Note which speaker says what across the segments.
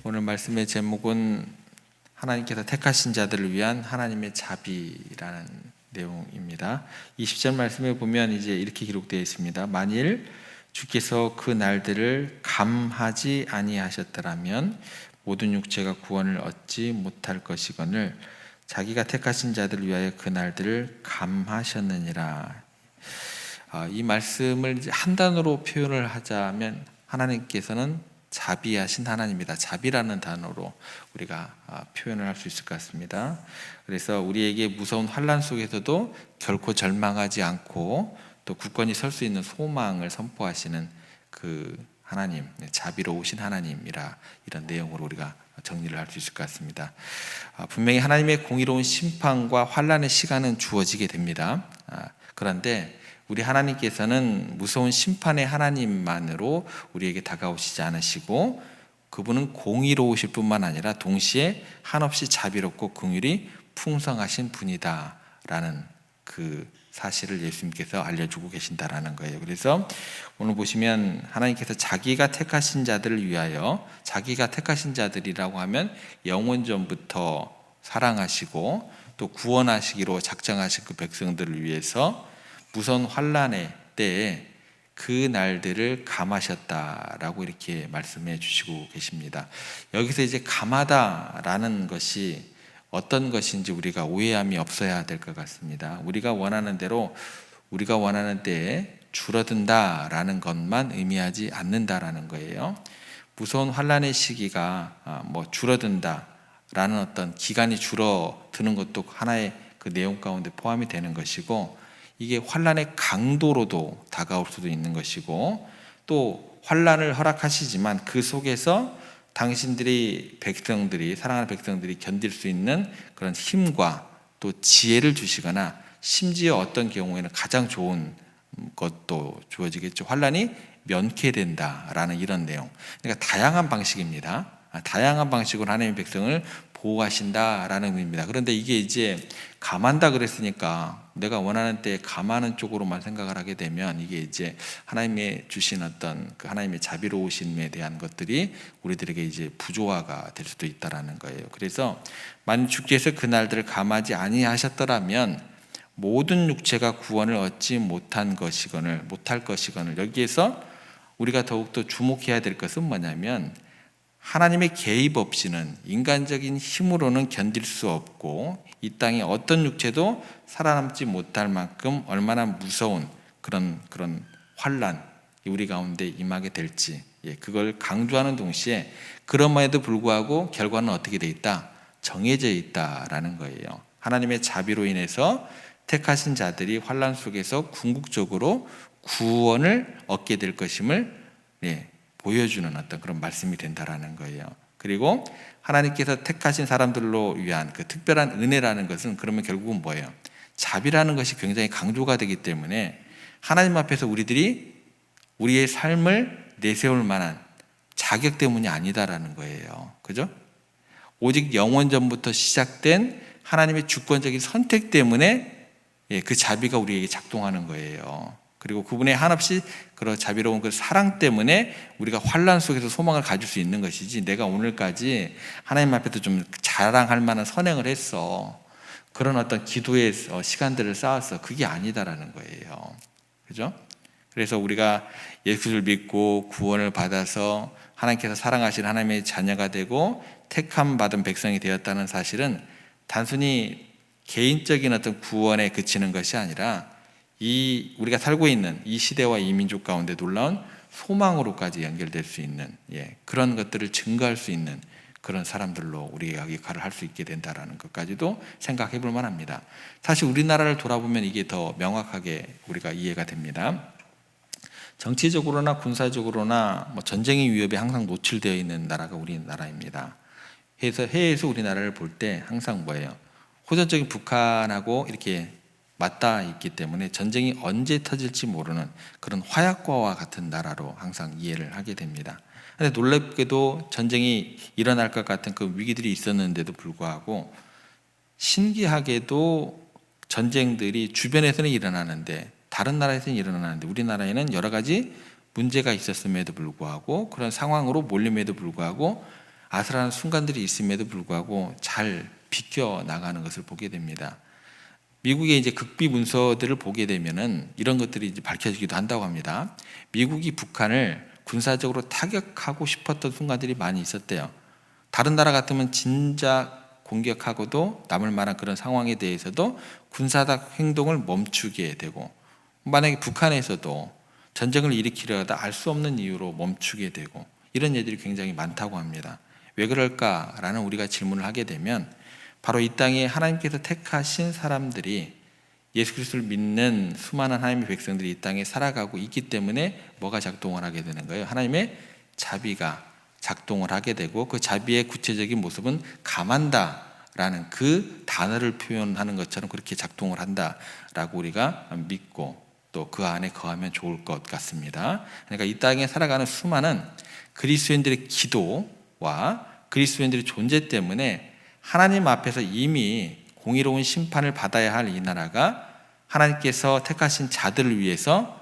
Speaker 1: 오늘 말씀의 제목은 하나님께서 택하신 자들을 위한 하나님의 자비라는 내용입니다. 20절 말씀에 보면 이제 이렇게 기록되어 있습니다. 만일 주께서 그 날들을 감하지 아니하셨더라면 모든 육체가 구원을 얻지 못할 것이거늘 자기가 택하신 자들을 위하여 그 날들을 감하셨느니라. 이 말씀을 한 단어로 표현을 하자면 하나님께서는 자비하신 하나님이다. 자비라는 단어로 우리가 표현을 할 수 있을 것 같습니다. 그래서 우리에게 무서운 환난 속에서도 결코 절망하지 않고 또 굳건히 설 수 있는 소망을 선포하시는 그 하나님, 자비로우신 하나님이라 이런 내용으로 우리가 정리를 할 수 있을 것 같습니다. 분명히 하나님의 공의로운 심판과 환난의 시간은 주어지게 됩니다. 그런데 우리 하나님께서는 무서운 심판의 하나님만으로 우리에게 다가오시지 않으시고 그분은 공의로우실 뿐만 아니라 동시에 한없이 자비롭고 긍휼이 풍성하신 분이다라는 그 사실을 예수님께서 알려주고 계신다라는 거예요. 그래서 오늘 보시면 하나님께서 자기가 택하신 자들을 위하여, 자기가 택하신 자들이라고 하면 영원 전부터 사랑하시고 또 구원하시기로 작정하신 그 백성들을 위해서 무서운 환난의 때에 그 날들을 감하셨다라고 이렇게 말씀해 주시고 계십니다. 여기서 이제 감하다라는 것이 어떤 것인지 우리가 오해함이 없어야 될 것 같습니다. 우리가 원하는 대로 우리가 원하는 때에 줄어든다라는 것만 의미하지 않는다라는 거예요. 무서운 환난의 시기가 줄어든다라는 어떤 기간이 줄어드는 것도 하나의 그 내용 가운데 포함이 되는 것이고, 이게 환난의 강도로도 다가올 수도 있는 것이고, 또 환난을 허락하시지만 그 속에서 당신들이 백성들이, 사랑하는 백성들이 견딜 수 있는 그런 힘과 또 지혜를 주시거나, 심지어 어떤 경우에는 가장 좋은 것도 주어지겠죠. 환난이 면케된다라는 이런 내용. 그러니까 다양한 방식입니다. 다양한 방식으로 하나님의 백성을 보호하신다라는 의미입니다. 그런데 이게 이제 감한다 그랬으니까 내가 원하는 때에 감하는 쪽으로만 생각을 하게 되면 이게 이제 하나님의 주신 어떤 그 하나님의 자비로우심에 대한 것들이 우리들에게 이제 부조화가 될 수도 있다라는 거예요. 그래서 만일 주께서 그 날들을 감하지 아니하셨더라면 모든 육체가 구원을 얻지 못할 것이거늘, 여기에서 우리가 더욱더 주목해야 될 것은 뭐냐면, 하나님의 개입 없이는 인간적인 힘으로는 견딜 수 없고 이 땅에 어떤 육체도 살아남지 못할 만큼 얼마나 무서운 그런 환난이 우리 가운데 임하게 될지, 그걸 강조하는 동시에 그럼에도 불구하고 결과는 어떻게 돼 있다? 정해져 있다라는 거예요. 하나님의 자비로 인해서 택하신 자들이 환난 속에서 궁극적으로 구원을 얻게 될 것임을 보여주는 어떤 그런 말씀이 된다라는 거예요. 그리고 하나님께서 택하신 사람들로 위한 그 특별한 은혜라는 것은 그러면 결국은 뭐예요? 자비라는 것이 굉장히 강조가 되기 때문에 하나님 앞에서 우리들이 우리의 삶을 내세울 만한 자격 때문이 아니다라는 거예요. 그죠? 오직 영원 전부터 시작된 하나님의 주권적인 선택 때문에 그 자비가 우리에게 작동하는 거예요. 그리고 그분의 한없이 그런 자비로운 그 사랑 때문에 우리가 환난 속에서 소망을 가질 수 있는 것이지, 내가 오늘까지 하나님 앞에서 좀 자랑할 만한 선행을 했어, 그런 어떤 기도의 시간들을 쌓았어, 그게 아니다라는 거예요. 그죠? 그래서 우리가 예수를 믿고 구원을 받아서 하나님께서 사랑하신 하나님의 자녀가 되고 택함 받은 백성이 되었다는 사실은 단순히 개인적인 어떤 구원에 그치는 것이 아니라 우리가 살고 있는 이 시대와 이 민족 가운데 놀라운 소망으로까지 연결될 수 있는 그런 것들을 증거할 수 있는 그런 사람들로 우리가 역할을 할 수 있게 된다는 것까지도 생각해 볼 만합니다. 사실 우리나라를 돌아보면 이게 더 명확하게 우리가 이해가 됩니다. 정치적으로나 군사적으로나 전쟁의 위협에 항상 노출되어 있는 나라가 우리나라입니다. 그래서 해외에서 우리나라를 볼 때 항상 뭐예요? 호전적인 북한하고 이렇게 맞닿아 있기 때문에 전쟁이 언제 터질지 모르는 그런 화약고와 같은 나라로 항상 이해를 하게 됩니다. 그런데 놀랍게도 전쟁이 일어날 것 같은 그 위기들이 있었는데도 불구하고 신기하게도 전쟁들이 주변에서는 일어나는데, 다른 나라에서는 일어나는데 우리나라에는 여러 가지 문제가 있었음에도 불구하고, 그런 상황으로 몰림에도 불구하고 아슬한 순간들이 있음에도 불구하고 잘 비껴 나가는 것을 보게 됩니다. 미국의 이제 극비 문서들을 보게 되면은 이런 것들이 이제 밝혀지기도 한다고 합니다. 미국이 북한을 군사적으로 타격하고 싶었던 순간들이 많이 있었대요. 다른 나라 같으면 진작 공격하고도 남을 만한 그런 상황에 대해서도 군사적 행동을 멈추게 되고, 만약에 북한에서도 전쟁을 일으키려 하다 알 수 없는 이유로 멈추게 되고, 이런 예들이 굉장히 많다고 합니다. 왜 그럴까라는 우리가 질문을 하게 되면 바로 이 땅에 하나님께서 택하신 사람들이, 예수 그리스도를 믿는 수많은 하나님의 백성들이 이 땅에 살아가고 있기 때문에 뭐가 작동을 하게 되는 거예요? 하나님의 자비가 작동을 하게 되고, 그 자비의 구체적인 모습은 감한다라는 그 단어를 표현하는 것처럼 그렇게 작동을 한다라고 우리가 믿고 또 그 안에 거하면 좋을 것 같습니다. 그러니까 이 땅에 살아가는 수많은 그리스도인들의 기도와 그리스도인들의 존재 때문에 하나님 앞에서 이미 공의로운 심판을 받아야 할 이 나라가 하나님께서 택하신 자들을 위해서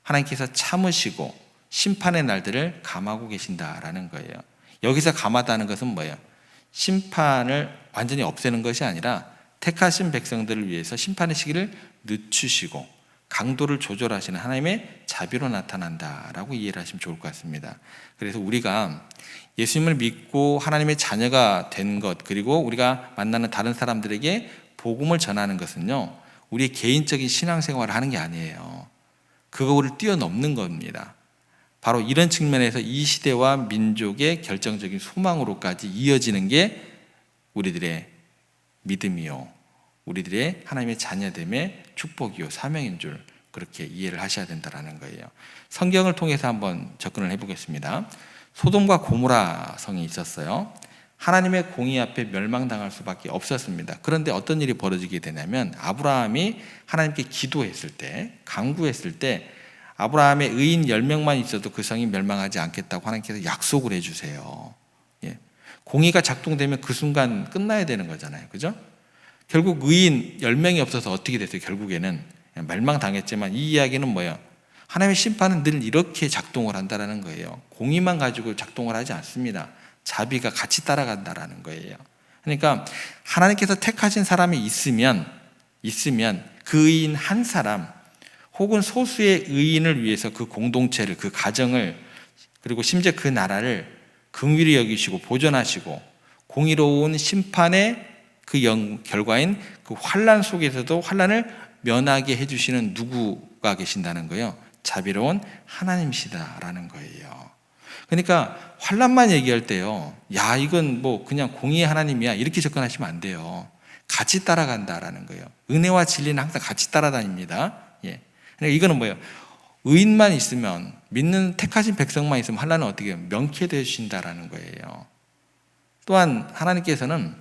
Speaker 1: 하나님께서 참으시고 심판의 날들을 감하고 계신다라는 거예요. 여기서 감하다는 것은 뭐예요? 심판을 완전히 없애는 것이 아니라 택하신 백성들을 위해서 심판의 시기를 늦추시고 강도를 조절하시는 하나님의 자비로 나타난다라고 이해를 하시면 좋을 것 같습니다. 그래서 우리가 예수님을 믿고 하나님의 자녀가 된 것, 그리고 우리가 만나는 다른 사람들에게 복음을 전하는 것은요, 우리의 개인적인 신앙생활을 하는 게 아니에요. 그거를 뛰어넘는 겁니다. 바로 이런 측면에서 이 시대와 민족의 결정적인 소망으로까지 이어지는 게 우리들의 믿음이요, 우리들의 하나님의 자녀됨의 축복이요 사명인 줄 그렇게 이해를 하셔야 된다는 거예요. 성경을 통해서 한번 접근을 해보겠습니다. 소돔과 고모라 성이 있었어요. 하나님의 공의 앞에 멸망당할 수밖에 없었습니다. 그런데 어떤 일이 벌어지게 되냐면, 아브라함이 하나님께 기도했을 때, 간구했을 때 아브라함의 의인 10명만 있어도 그 성이 멸망하지 않겠다고 하나님께서 약속을 해주세요. 예. 공의가 작동되면 그 순간 끝나야 되는 거잖아요. 그죠? 결국 의인 10명이 없어서 어떻게 됐어요? 결국에는 멸망당했지만, 이 이야기는 뭐예요? 하나님의 심판은 늘 이렇게 작동을 한다는 거예요. 공의만 가지고 작동을 하지 않습니다. 자비가 같이 따라간다는 거예요. 그러니까 하나님께서 택하신 사람이 있으면 그 의인 한 사람 혹은 소수의 의인을 위해서 그 공동체를, 그 가정을, 그리고 심지어 그 나라를 긍휼히 여기시고 보존하시고 공의로운 심판의 그 결과인 그 환난 속에서도 환난을 면하게 해주시는 누구가 계신다는 거예요? 자비로운 하나님이시다라는 거예요. 그러니까 환난만 얘기할 때요, 야 이건 뭐 그냥 공의의 하나님이야 이렇게 접근하시면 안 돼요. 같이 따라간다라는 거예요. 은혜와 진리는 항상 같이 따라다닙니다. 예. 그러니까 이거는 뭐예요? 의인만 있으면, 믿는 택하신 백성만 있으면 환난은 어떻게 해요? 명쾌해 주신다라는 거예요. 또한 하나님께서는,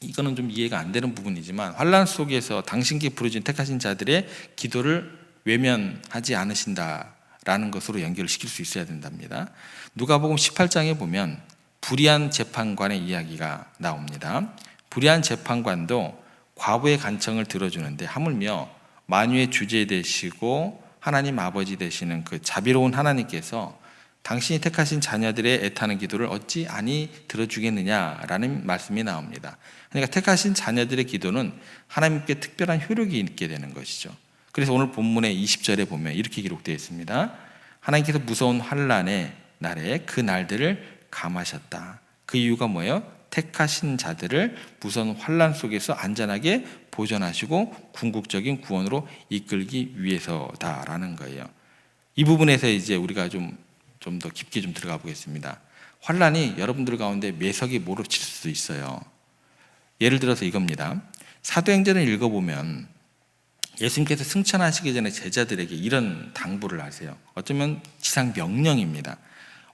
Speaker 1: 이거는 좀 이해가 안 되는 부분이지만, 환난 속에서 당신께 부르신 택하신 자들의 기도를 외면하지 않으신다라는 것으로 연결을 시킬 수 있어야 된답니다. 누가복음 18장에 보면 불의한 재판관의 이야기가 나옵니다. 불의한 재판관도 과부의 간청을 들어주는데, 하물며 만유의 주제 되시고 하나님 아버지 되시는 그 자비로운 하나님께서 당신이 택하신 자녀들의 애타는 기도를 어찌 아니 들어주겠느냐라는 말씀이 나옵니다. 그러니까 택하신 자녀들의 기도는 하나님께 특별한 효력이 있게 되는 것이죠. 그래서 오늘 본문의 20절에 보면 이렇게 기록되어 있습니다. 하나님께서 무서운 환난의 날에 그 날들을 감하셨다. 그 이유가 뭐예요? 택하신 자들을 무서운 환난 속에서 안전하게 보존하시고 궁극적인 구원으로 이끌기 위해서다라는 거예요. 이 부분에서 이제 우리가 좀 더 깊게 좀 들어가 보겠습니다. 환난이 여러분들 가운데 매석이 몰아칠 수도 있어요. 예를 들어서 이겁니다. 사도행전을 읽어보면 예수님께서 승천하시기 전에 제자들에게 이런 당부를 하세요. 어쩌면 지상 명령입니다.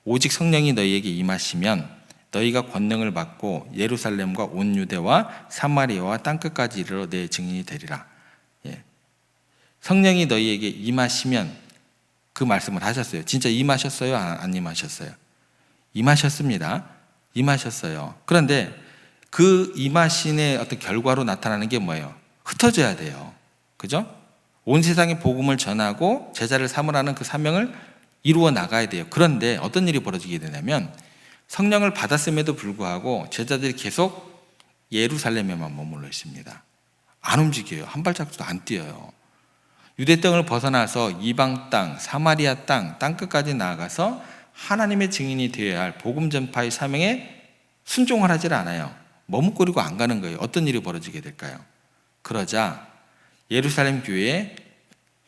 Speaker 1: 오직 성령이 너희에게 임하시면 너희가 권능을 받고 예루살렘과 온 유대와 사마리아와 땅끝까지 이르러 내 증인이 되리라. 예. 성령이 너희에게 임하시면, 그 말씀을 하셨어요. 진짜 임하셨어요? 안 임하셨어요? 임하셨습니다. 임하셨어요. 그런데 그 임하신의 어떤 결과로 나타나는 게 뭐예요? 흩어져야 돼요. 그죠? 온 세상에 복음을 전하고 제자를 삼으라는 그 사명을 이루어 나가야 돼요. 그런데 어떤 일이 벌어지게 되냐면, 성령을 받았음에도 불구하고 제자들이 계속 예루살렘에만 머물러 있습니다. 안 움직여요. 한 발짝도 안 뛰어요. 유대 땅을 벗어나서 이방 땅, 사마리아 땅 끝까지 나아가서 하나님의 증인이 되어야 할 복음 전파의 사명에 순종을 하질 않아요. 머뭇거리고 안 가는 거예요. 어떤 일이 벌어지게 될까요? 그러자 예루살렘 교회에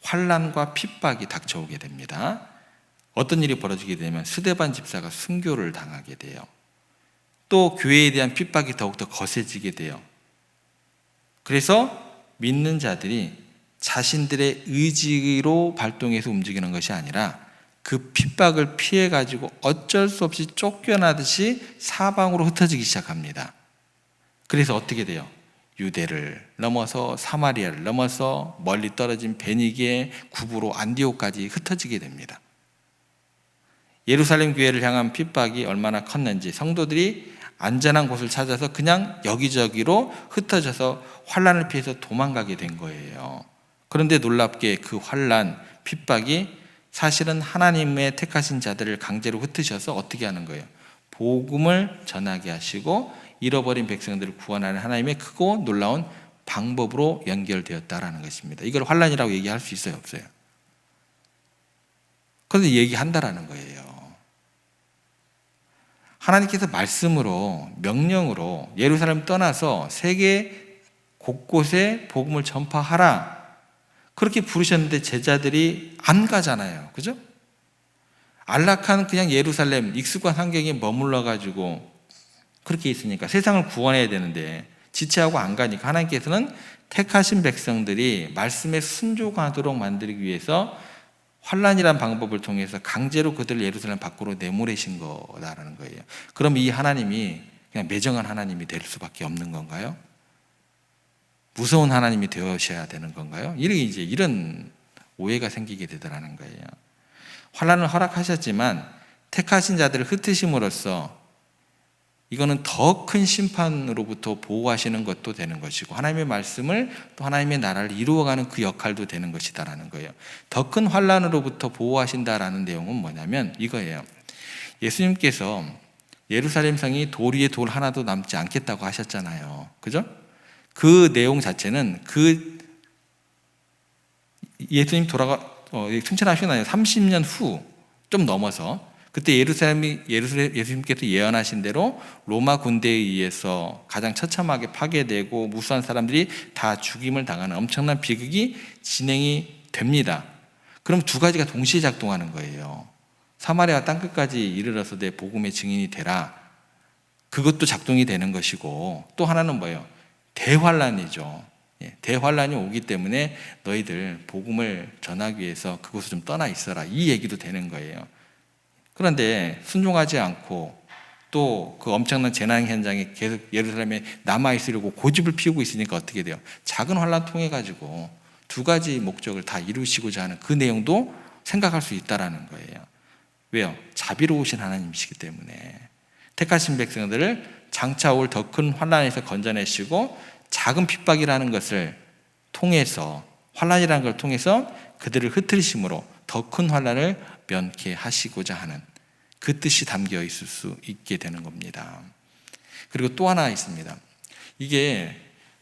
Speaker 1: 환난과 핍박이 닥쳐오게 됩니다. 어떤 일이 벌어지게 되면 스데반 집사가 순교를 당하게 돼요. 또 교회에 대한 핍박이 더욱더 거세지게 돼요. 그래서 믿는 자들이 자신들의 의지로 발동해서 움직이는 것이 아니라 그 핍박을 피해가지고 어쩔 수 없이 쫓겨나듯이 사방으로 흩어지기 시작합니다. 그래서 어떻게 돼요? 유대를 넘어서 사마리아를 넘어서 멀리 떨어진 베니게, 구브로, 안디옥까지 흩어지게 됩니다. 예루살렘 교회를 향한 핍박이 얼마나 컸는지 성도들이 안전한 곳을 찾아서 그냥 여기저기로 흩어져서 환난을 피해서 도망가게 된 거예요. 그런데 놀랍게 그 환난, 핍박이 사실은 하나님의 택하신 자들을 강제로 흩으셔서 어떻게 하는 거예요? 복음을 전하게 하시고 잃어버린 백성들을 구원하는 하나님의 크고 놀라운 방법으로 연결되었다라는 것입니다. 이걸 환난이라고 얘기할 수 있어요, 없어요? 그런데 얘기한다라는 거예요. 하나님께서 말씀으로, 명령으로 예루살렘 떠나서 세계 곳곳에 복음을 전파하라, 그렇게 부르셨는데 제자들이 안 가잖아요. 그죠? 안락한 그냥 예루살렘 익숙한 환경에 머물러 가지고 그렇게 있으니까 세상을 구원해야 되는데 지체하고 안 가니까 하나님께서는 택하신 백성들이 말씀에 순종하도록 만들기 위해서 환난이라는 방법을 통해서 강제로 그들을 예루살렘 밖으로 내보내신 거다라는 거예요. 그럼 이 하나님이 그냥 매정한 하나님이 될 수밖에 없는 건가요? 무서운 하나님이 되어셔야 되는 건가요? 이런 오해가 생기게 되더라는 거예요. 환난을 허락하셨지만 택하신 자들을 흩으심으로써 이거는 더 큰 심판으로부터 보호하시는 것도 되는 것이고 하나님의 말씀을 또 하나님의 나라를 이루어가는 그 역할도 되는 것이다라는 거예요. 더 큰 환난으로부터 보호하신다라는 내용은 뭐냐면 이거예요. 예수님께서 예루살렘 성이 돌 위에 돌 하나도 남지 않겠다고 하셨잖아요. 그죠? 그 내용 자체는 예수님 승천하시고 나서 30년 후 좀 넘어서 그때 예수님께서 예언하신 대로 로마 군대에 의해서 가장 처참하게 파괴되고 무수한 사람들이 다 죽임을 당하는 엄청난 비극이 진행이 됩니다. 그럼 두 가지가 동시에 작동하는 거예요. 사마리아 땅끝까지 이르러서 내 복음의 증인이 되라. 그것도 작동이 되는 것이고 또 하나는 뭐예요? 대환란이죠. 대환란이 오기 때문에 너희들 복음을 전하기 위해서 그곳을 좀 떠나 있어라. 이 얘기도 되는 거예요. 그런데 순종하지 않고 또 그 엄청난 재난 현장에 계속 예루살렘에 남아있으려고 고집을 피우고 있으니까 어떻게 돼요? 작은 환란 통해 가지고 두 가지 목적을 다 이루시고자 하는 그 내용도 생각할 수 있다라는 거예요. 왜요? 자비로우신 하나님이시기 때문에 택하신 백성들을 장차 올 더 큰 환란에서 건져내시고 작은 핍박이라는 것을 통해서 환란이라는 걸 통해서 그들을 흩으심으로 더 큰 환란을 면케 하시고자 하는 그 뜻이 담겨 있을 수 있게 되는 겁니다. 그리고 또 하나 있습니다. 이게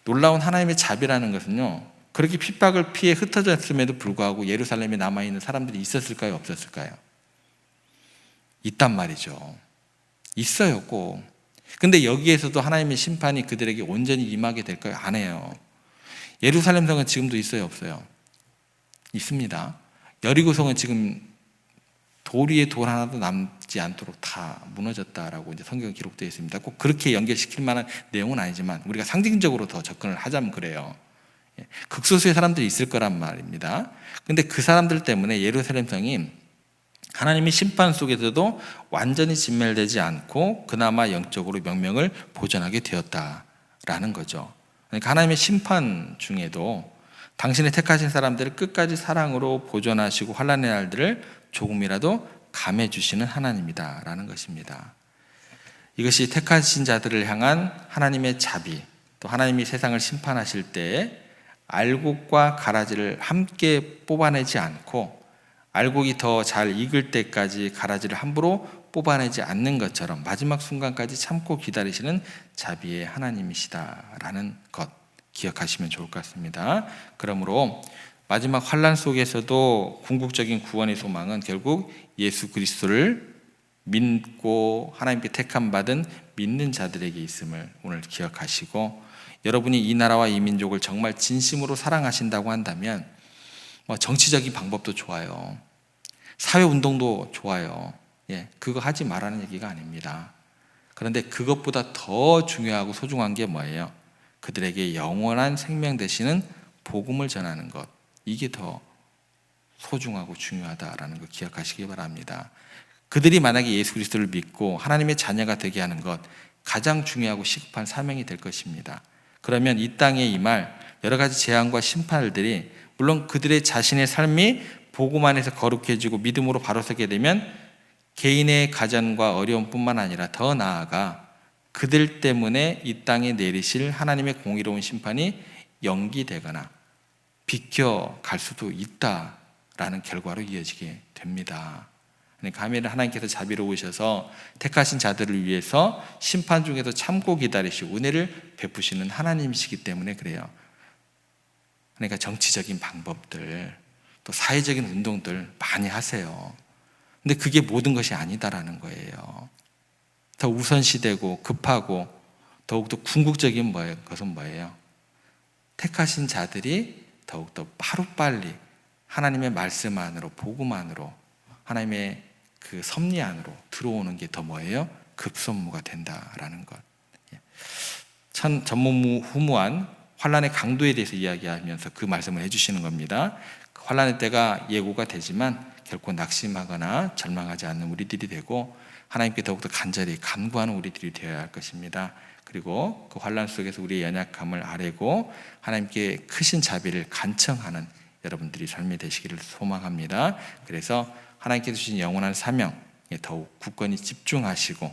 Speaker 1: 놀라운 하나님의 자비라는 것은요, 그렇게 핍박을 피해 흩어졌음에도 불구하고 예루살렘에 남아있는 사람들이 있었을까요? 없었을까요? 있단 말이죠. 있어요, 꼭. 근데 여기에서도 하나님의 심판이 그들에게 온전히 임하게 될까요? 안 해요. 예루살렘 성은 지금도 있어요, 없어요? 있습니다. 여리고성은 지금 돌 위에 돌 하나도 남지 않도록 다 무너졌다라고 이제 성경에 기록되어 있습니다. 꼭 그렇게 연결시킬 만한 내용은 아니지만 우리가 상징적으로 더 접근을 하자면 그래요. 극소수의 사람들이 있을 거란 말입니다. 근데 그 사람들 때문에 예루살렘 성이 하나님의 심판 속에서도 완전히 진멸되지 않고 그나마 영적으로 명명을 보존하게 되었다라는 거죠. 그러니까 하나님의 심판 중에도 당신의 택하신 사람들을 끝까지 사랑으로 보존하시고 환난의 날들을 조금이라도 감해 주시는 하나님이다라는 것입니다. 이것이 택하신 자들을 향한 하나님의 자비, 또 하나님이 세상을 심판하실 때 알곡과 가라지를 함께 뽑아내지 않고 알곡이 더 잘 익을 때까지 가라지를 함부로 뽑아내지 않는 것처럼 마지막 순간까지 참고 기다리시는 자비의 하나님이시다라는 것 기억하시면 좋을 것 같습니다. 그러므로 마지막 환난 속에서도 궁극적인 구원의 소망은 결국 예수 그리스도를 믿고 하나님께 택함 받은 믿는 자들에게 있음을 오늘 기억하시고, 여러분이 이 나라와 이 민족을 정말 진심으로 사랑하신다고 한다면 정치적인 방법도 좋아요. 사회운동도 좋아요. 그거 하지 말라는 얘기가 아닙니다. 그런데 그것보다 더 중요하고 소중한 게 뭐예요? 그들에게 영원한 생명 되시는 복음을 전하는 것. 이게 더 소중하고 중요하다라는 거 기억하시기 바랍니다. 그들이 만약에 예수 그리스도를 믿고 하나님의 자녀가 되게 하는 것, 가장 중요하고 시급한 사명이 될 것입니다. 그러면 이 땅에 임할 여러 가지 재앙과 심판들이 물론 그들의 자신의 삶이 복음 안에서 거룩해지고 믿음으로 바로 서게 되면 개인의 가전과 어려움뿐만 아니라 더 나아가 그들 때문에 이 땅에 내리실 하나님의 공의로운 심판이 연기되거나 비껴갈 수도 있다라는 결과로 이어지게 됩니다. 그러니까 하나님께서 자비로우셔서 택하신 자들을 위해서 심판 중에도 참고 기다리시고 은혜를 베푸시는 하나님이시기 때문에 그래요. 그러니까 정치적인 방법들, 또 사회적인 운동들 많이 하세요. 근데 그게 모든 것이 아니다라는 거예요. 더 우선시되고 급하고 더욱더 궁극적인 것은 뭐예요? 택하신 자들이 더욱더 하루빨리 하나님의 말씀 안으로, 복음 안으로, 하나님의 그 섭리 안으로 들어오는 게 더 뭐예요? 급선무가 된다라는 것. 전무후무한 환난의 강도에 대해서 이야기하면서 그 말씀을 해주시는 겁니다. 환난의 때가 예고가 되지만 결코 낙심하거나 절망하지 않는 우리들이 되고 하나님께 더욱더 간절히 간구하는 우리들이 되어야 할 것입니다. 그리고 그 환난 속에서 우리의 연약함을 아뢰고 하나님께 크신 자비를 간청하는 여러분들이 삶이 되시기를 소망합니다. 그래서 하나님께서 주신 영원한 사명에 더욱 굳건히 집중하시고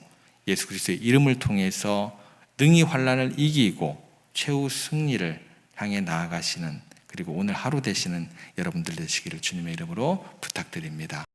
Speaker 1: 예수 그리스도의 이름을 통해서 능히 환난을 이기고 최후 승리를 향해 나아가시는, 그리고 오늘 하루 되시는 여러분들 되시기를 주님의 이름으로 부탁드립니다.